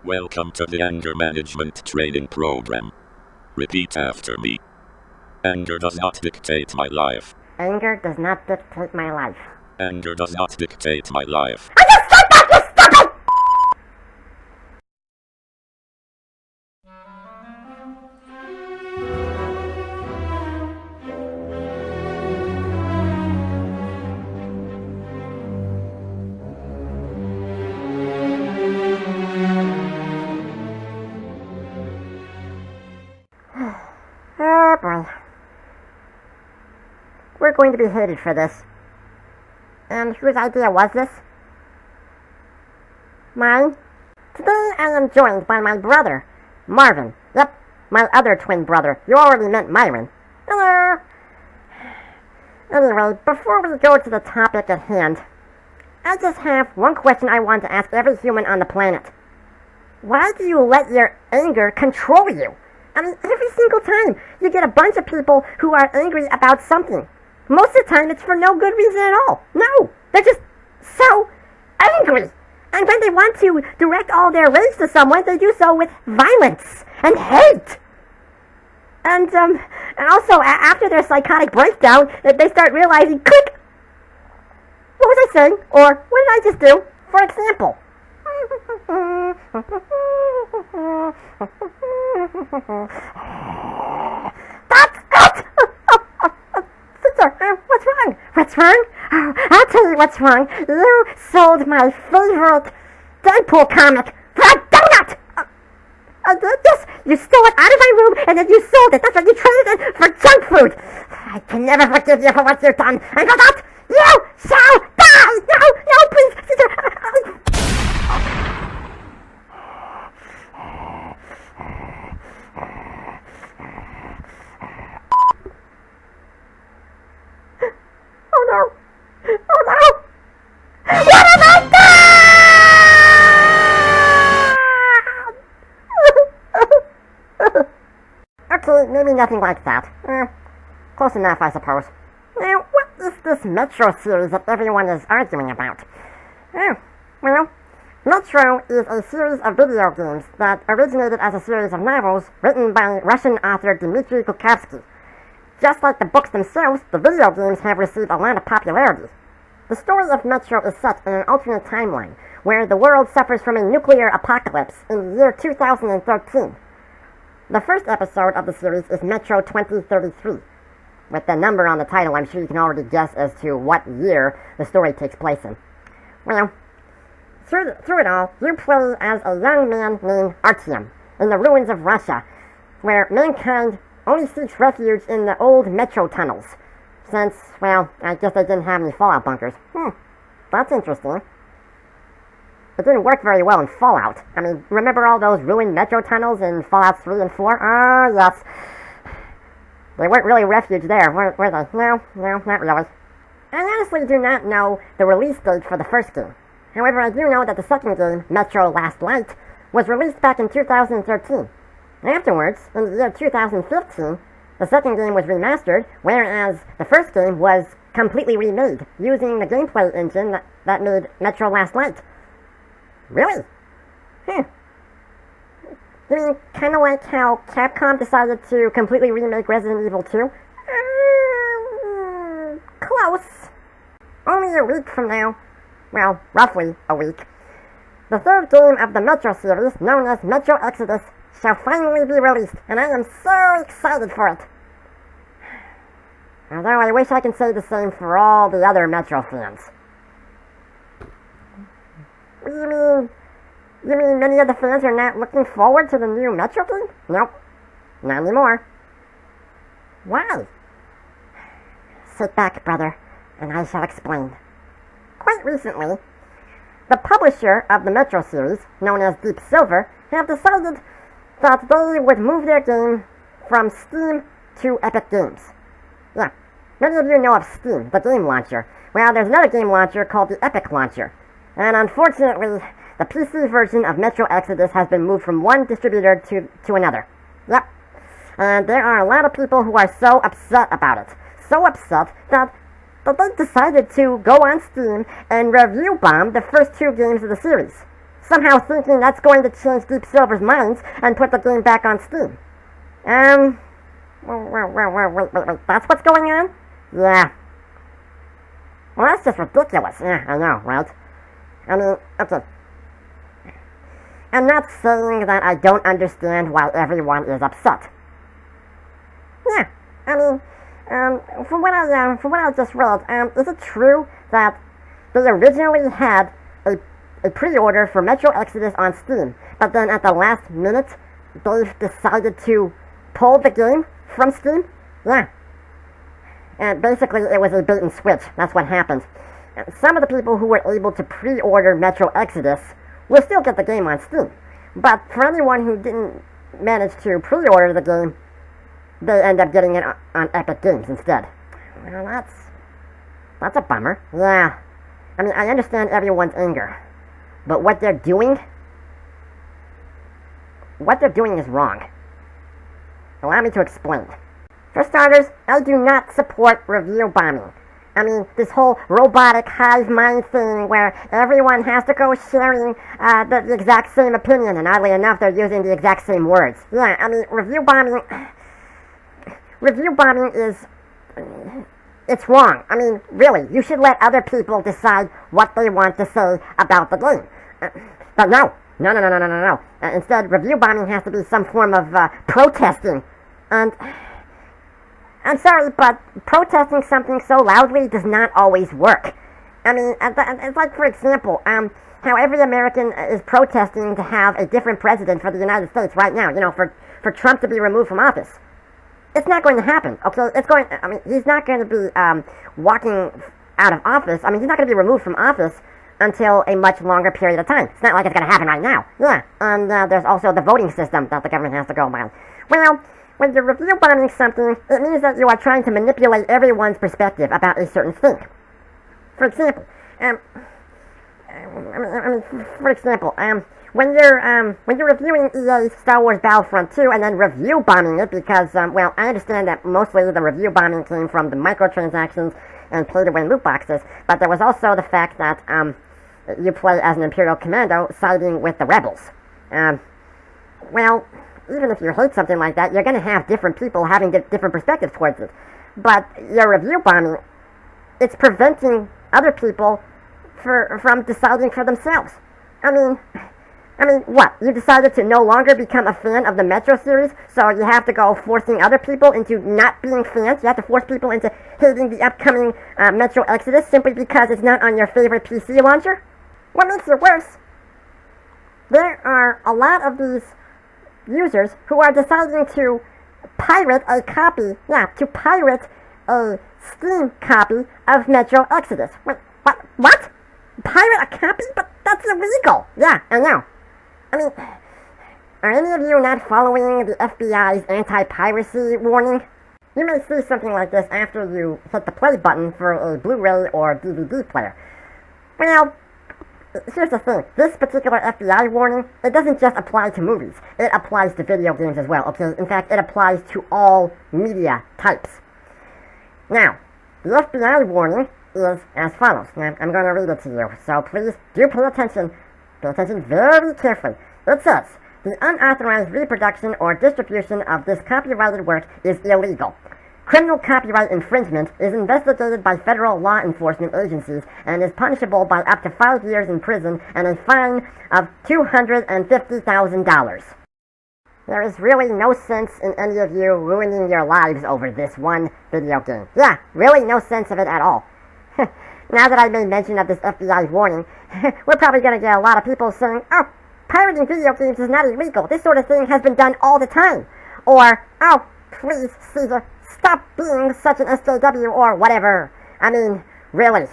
Welcome to the anger management training program. Repeat after me. Anger does not dictate my life. Anger does not dictate my life. Anger does not dictate my life. I just said that, you stupid! Oh boy. We're going to be hated for this. And whose idea was this? Mine? Today I am joined by my brother, Marvin. Yep, my other twin brother. You already met Myron. Hello! Anyway, before we go to the topic at hand, I just have one question I want to ask every human on the planet. Why do you let your anger control you? I mean, every single time you get a bunch of people who are angry about something. Most of the time, it's for no good reason at all. No, they're just so angry. And when they want to direct all their rage to someone, they do so with violence and hate. And also, after their psychotic breakdown, they start realizing, click! What was I saying? Or, what did I just do? For example. That's it! What's wrong? What's wrong? Oh, I'll tell you what's wrong. You sold my favorite Deadpool comic for a donut! Yes, you stole it out of my room and then you sold it. That's what you traded it for junk food. I can never forgive you for what you've done. And for that, you shall die! No, please, sister. Oh no! Oh no! What have I done? Okay, maybe nothing like that. Close enough, I suppose. Now, what is this Metro series that everyone is arguing about? Well, Metro is a series of video games that originated as a series of novels written by Russian author Dmitry Glukhovsky. Just like the books themselves, the video games have received a lot of popularity. The story of Metro is set in an alternate timeline, where the world suffers from a nuclear apocalypse in the year 2013. The first episode of the series is Metro 2033. With the number on the title, I'm sure you can already guess as to what year the story takes place in. Well, through it all, you play as a young man named Artyom in the ruins of Russia, where mankind only seeks refuge in the old metro tunnels, since, well, I guess they didn't have any Fallout bunkers. That's interesting. It didn't work very well in Fallout. I mean, remember all those ruined metro tunnels in Fallout 3 and 4? Oh, yes. They weren't really refuge there, were they? No, not really. I honestly do not know the release date for the first game. However, I do know that the second game, Metro Last Light, was released back in 2013. Afterwards, in the year 2015, the second game was remastered, whereas the first game was completely remade, using the gameplay engine that made Metro Last Light. Really? You mean kind of like how Capcom decided to completely remake Resident Evil 2? Close. Only a week from now. Well, roughly a week. The third game of the Metro series, known as Metro Exodus, shall finally be released, and I am so excited for it. Although I wish I could say the same for all the other Metro fans. You mean many of the fans are not looking forward to the new Metro game? Nope, not anymore. Why? Sit back, brother, and I shall explain. Quite recently, the publisher of the Metro series, known as Deep Silver, have decided that they would move their game from Steam to Epic Games. Yeah, many of you know of Steam, the game launcher. Well, there's another game launcher called the Epic Launcher. And unfortunately, the PC version of Metro Exodus has been moved from one distributor to another. Yep. And there are a lot of people who are so upset about it. So upset that they decided to go on Steam and review bomb the first two games of the series. somehow thinking that's going to change Deep Silver's minds and put the game back on Steam. Wait, that's what's going on? Yeah. Well, that's just ridiculous. Yeah, I know, right? I mean, okay. I'm not saying that I don't understand why everyone is upset. Yeah, I mean, from what I just read, is it true that they originally had a pre-order for Metro Exodus on Steam, but then at the last minute, they decided to pull the game from Steam? Yeah. And basically, it was a bait and switch. That's what happened. Some of the people who were able to pre-order Metro Exodus will still get the game on Steam. But for anyone who didn't manage to pre-order the game, they end up getting it on Epic Games instead. Well, that's a bummer. Yeah. I mean, I understand everyone's anger. But what they're doing is wrong. Allow me to explain. For starters, I do not support review bombing. I mean, this whole robotic hive mind thing where everyone has to go sharing the exact same opinion, and oddly enough, they're using the exact same words. Yeah, I mean, review bombing is, it's wrong. I mean, really, you should let other people decide what they want to say about the game. But no. Instead, review bombing has to be some form of protesting. And I'm sorry, but protesting something so loudly does not always work. I mean, it's like, for example, how every American is protesting to have a different president for the United States right now, for Trump to be removed from office. It's not going to happen, okay? He's not going to be walking out of office. I mean, he's not going to be removed from office until a much longer period of time. It's not like it's going to happen right now. Yeah, and there's also the voting system that the government has to go by. Well, when you're review bombing something, it means that you are trying to manipulate everyone's perspective about a certain thing. For example, when you're reviewing EA's Star Wars Battlefront 2 and then review bombing it because, I understand that mostly the review bombing came from the microtransactions and pay-to-win loot boxes, but there was also the fact that you play as an Imperial Commando siding with the rebels. Even if you hate something like that, you're going to have different people having different perspectives towards it. But your review bombing, it's preventing other people from deciding for themselves. I mean, what? You decided to no longer become a fan of the Metro series, so you have to go forcing other people into not being fans? You have to force people into hating the upcoming Metro Exodus simply because it's not on your favorite PC launcher? What makes it worse? There are a lot of these users who are deciding to pirate a Steam copy of Metro Exodus. Wait, what? Pirate a copy? But that's illegal. Yeah, I know. I mean, are any of you not following the FBI's anti-piracy warning? You may see something like this after you hit the play button for a Blu-ray or DVD player. Well, here's the thing. This particular FBI warning, it doesn't just apply to movies. It applies to video games as well, okay? In fact, it applies to all media types. Now, the FBI warning is as follows. Now, I'm going to read it to you, so please do pay attention. Pay attention very carefully. It says, the unauthorized reproduction or distribution of this copyrighted work is illegal. Criminal copyright infringement is investigated by federal law enforcement agencies and is punishable by up to 5 years in prison and a fine of $250,000. There is really no sense in any of you ruining your lives over this one video game. Yeah, really no sense of it at all. Now that I made mention of this FBI warning, we're probably going to get a lot of people saying, oh, pirating video games is not illegal. This sort of thing has been done all the time. Or, oh, please, Caesar, stop being such an SJW or whatever. I mean, really.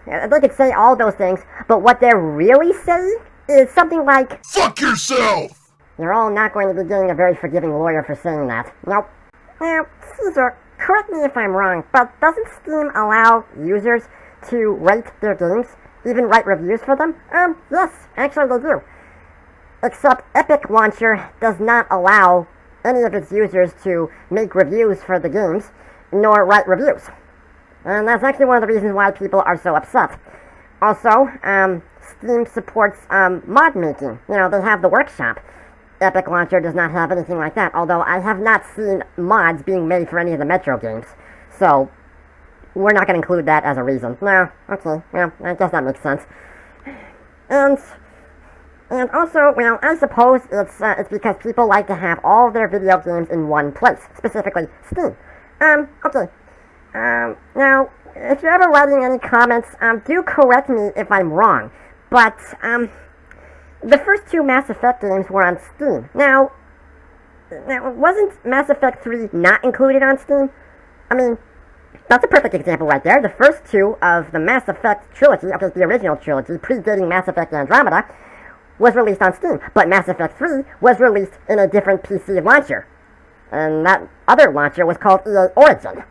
They could say all those things, but what they're really saying is something like, fuck yourself! You're all not going to be getting a very forgiving lawyer for saying that. Nope. Now, Caesar, correct me if I'm wrong, but doesn't Steam allow users to rate their games? Even write reviews for them? Yes, actually they do. Except Epic Launcher does not allow any of its users to make reviews for the games, nor write reviews. And that's actually one of the reasons why people are so upset. Also, Steam supports mod making. You know, they have the workshop. Epic Launcher does not have anything like that, although I have not seen mods being made for any of the Metro games. So, we're not going to include that as a reason. No, okay, well, I guess that makes sense. And also, well, I suppose it's because people like to have all their video games in one place, specifically Steam. Okay. Now, if you're ever writing any comments, do correct me if I'm wrong, but, the first two Mass Effect games were on Steam. Now, wasn't Mass Effect 3 not included on Steam? I mean, that's a perfect example right there. The first two of the Mass Effect trilogy, okay, the original trilogy, predating Mass Effect Andromeda, was released on Steam, but Mass Effect 3 was released in a different PC launcher. And that other launcher was called EA Origin.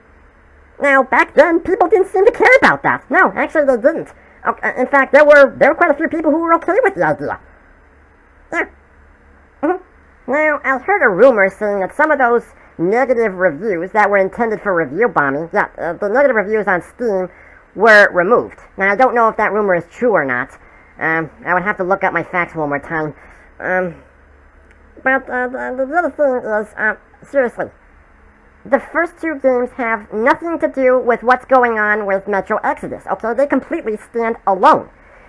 Now, back then, people didn't seem to care about that. No, actually they didn't. In fact, there were quite a few people who were okay with the idea. Yeah. Now, I heard a rumor saying that some of those negative reviews that were intended for review bombing, the negative reviews on Steam were removed. Now, I don't know if that rumor is true or not. I would have to look up my facts one more time. But the other thing is, seriously, the first two games have nothing to do with what's going on with Metro Exodus, okay? They completely stand alone.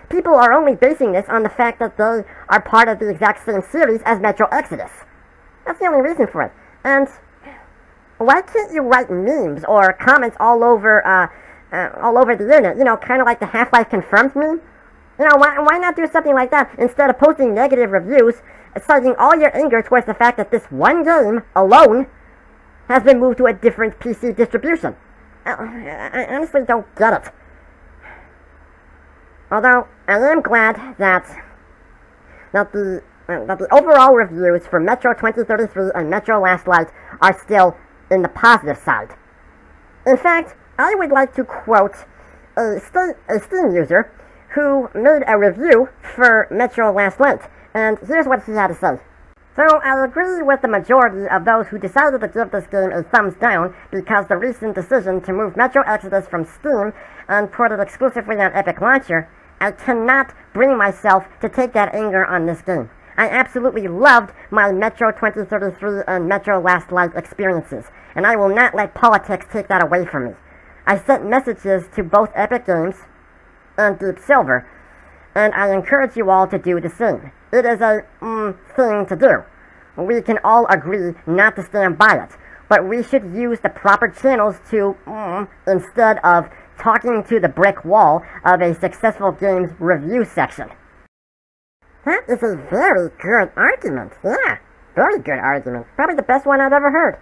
People are only basing this on the fact that they are part of the exact same series as Metro Exodus. That's the only reason for it. And why can't you write memes or comments all over the internet? You know, kind of like the Half-Life Confirmed meme? You know, why not do something like that instead of posting negative reviews, citing all your anger towards the fact that this one game alone has been moved to a different PC distribution? I honestly don't get it. Although, I am glad that the overall reviews for Metro 2033 and Metro Last Light are still in the positive side. In fact, I would like to quote a Steam user who made a review for Metro Last Light, and here's what he had to say. So, I agree with the majority of those who decided to give this game a thumbs down because the recent decision to move Metro Exodus from Steam and put it exclusively on Epic Launcher, I cannot bring myself to take that anger on this game. I absolutely loved my Metro 2033 and Metro Last Light experiences, and I will not let politics take that away from me. I sent messages to both Epic Games and Deep Silver, and I encourage you all to do the same. It is a thing to do. We can all agree not to stand by it, but we should use the proper channels to, instead of talking to the brick wall of a successful game's review section. That is a very good argument. Yeah, very good argument. Probably the best one I've ever heard.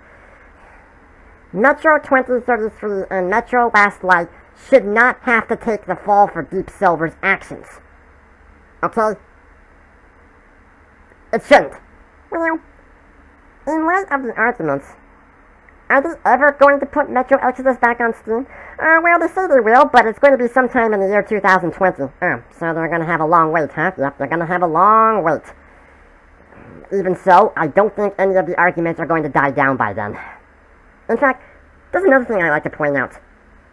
Metro 2033 and Metro Last Light should not have to take the fall for Deep Silver's actions. Okay? It shouldn't. Well, in light of the arguments, are they ever going to put Metro Exodus back on Steam? Well, they say they will, but it's going to be sometime in the year 2020. So they're going to have a long wait, huh? Yep, they're going to have a long wait. Even so, I don't think any of the arguments are going to die down by then. In fact, there's another thing I like to point out.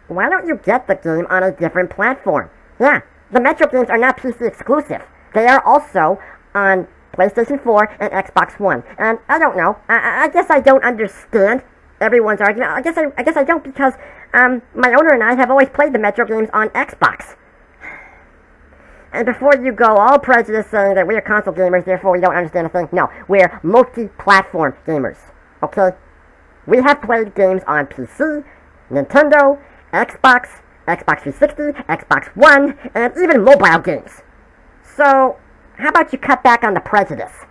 Why don't you get the game on a different platform? Yeah, the Metro games are not PC exclusive. They are also on PlayStation 4 and Xbox One. And I don't know. I guess I don't understand everyone's argument. I guess I don't because my owner and I have always played the Metro games on Xbox. And before you go all prejudiced saying that we're console gamers, therefore we don't understand a thing, no, we're multi-platform gamers. Okay? We have played games on PC, Nintendo, Xbox, Xbox 360, Xbox One, and even mobile games. So, how about you cut back on the prejudice?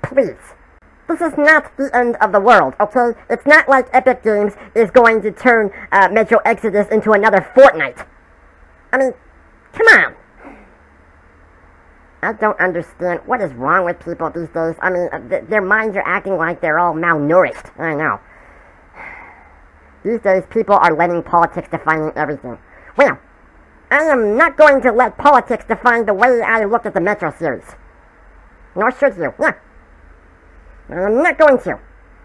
Please. This is not the end of the world, okay? It's not like Epic Games is going to turn Metro Exodus into another Fortnite. I mean, come on. I don't understand what is wrong with people these days. I mean, their minds are acting like they're all malnourished. I know. These days, people are letting politics define everything. Well, I am not going to let politics define the way I look at the Metro series. Nor should you. Yeah. I'm not going to.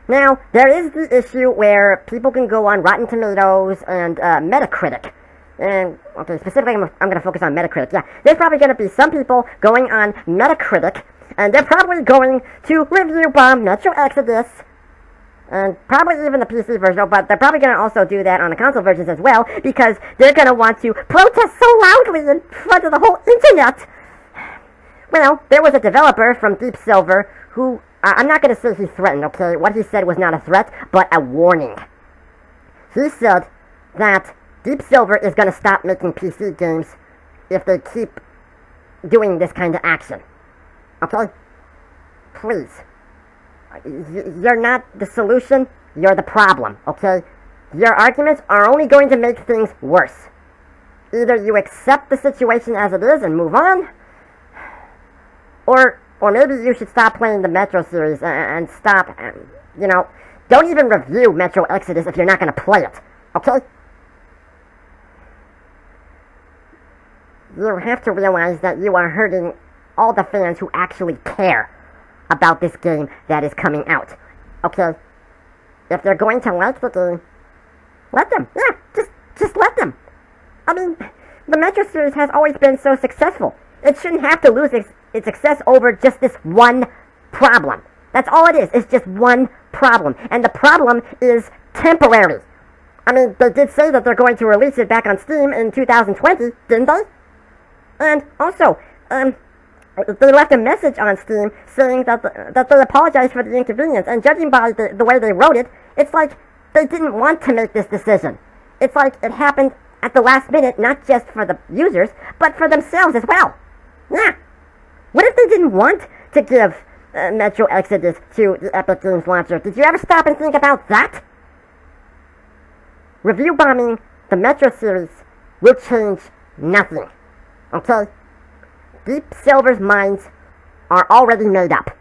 Now, there is the issue where people can go on Rotten Tomatoes and Metacritic And, okay, specifically, I'm going to focus on Metacritic. Yeah, there's probably going to be some people going on Metacritic, and they're probably going to review bomb Metro Exodus, and probably even the PC version, but they're probably going to also do that on the console versions as well, because they're going to want to protest so loudly in front of the whole internet. Well, there was a developer from Deep Silver who, I'm not going to say he threatened, okay? What he said was not a threat, but a warning. He said that Deep Silver is going to stop making PC games if they keep doing this kind of action. Okay? Please. You're not the solution, you're the problem, okay? Your arguments are only going to make things worse. Either you accept the situation as it is and move on, or maybe you should stop playing the Metro series and stop, don't even review Metro Exodus if you're not going to play it, okay? You have to realize that you are hurting all the fans who actually care about this game that is coming out. Okay? If they're going to like the game, let them. Yeah, just let them. I mean, the Metro series has always been so successful. It shouldn't have to lose its success over just this one problem. That's all it is. It's just one problem. And the problem is temporary. I mean, they did say that they're going to release it back on Steam in 2020, didn't they? And also, they left a message on Steam saying that they apologize for the inconvenience, and judging by the way they wrote it, it's like they didn't want to make this decision. It's like it happened at the last minute, not just for the users, but for themselves as well. Yeah. What if they didn't want to give Metro Exodus to the Epic Games launcher? Did you ever stop and think about that? Review bombing the Metro series will change nothing. Okay? Deep Silver's minds are already made up.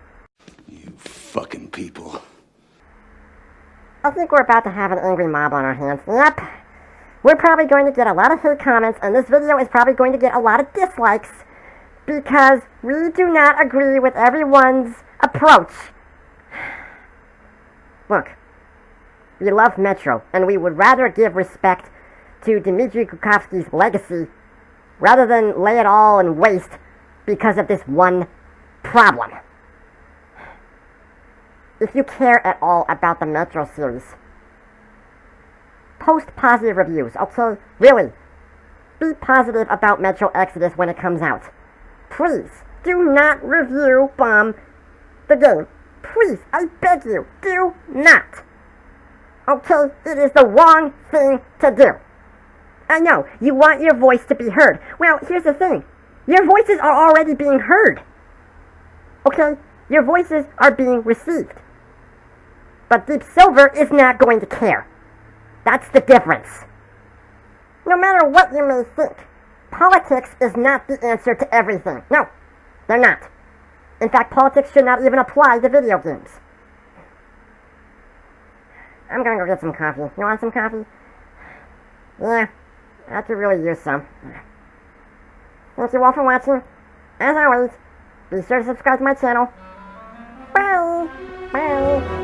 You fucking people. I think we're about to have an angry mob on our hands. Yep. We're probably going to get a lot of hate comments, and this video is probably going to get a lot of dislikes, because we do not agree with everyone's approach. Look, we love Metro, and we would rather give respect to Dmitry Glukhovsky's legacy rather than lay it all in waste because of this one problem. If you care at all about the Metro series, post positive reviews, okay? Really, be positive about Metro Exodus when it comes out. Please, do not review bomb the game. Please, I beg you, do not. Okay, it is the wrong thing to do. I know, you want your voice to be heard. Well, here's the thing. Your voices are already being heard. Okay? Your voices are being received. But Deep Silver is not going to care. That's the difference. No matter what you may think, politics is not the answer to everything. No, they're not. In fact, politics should not even apply to video games. I'm gonna go get some coffee. You want some coffee? Yeah, I could really use some. Thank you all for watching. As always, be sure to subscribe to my channel. Bye! Bye!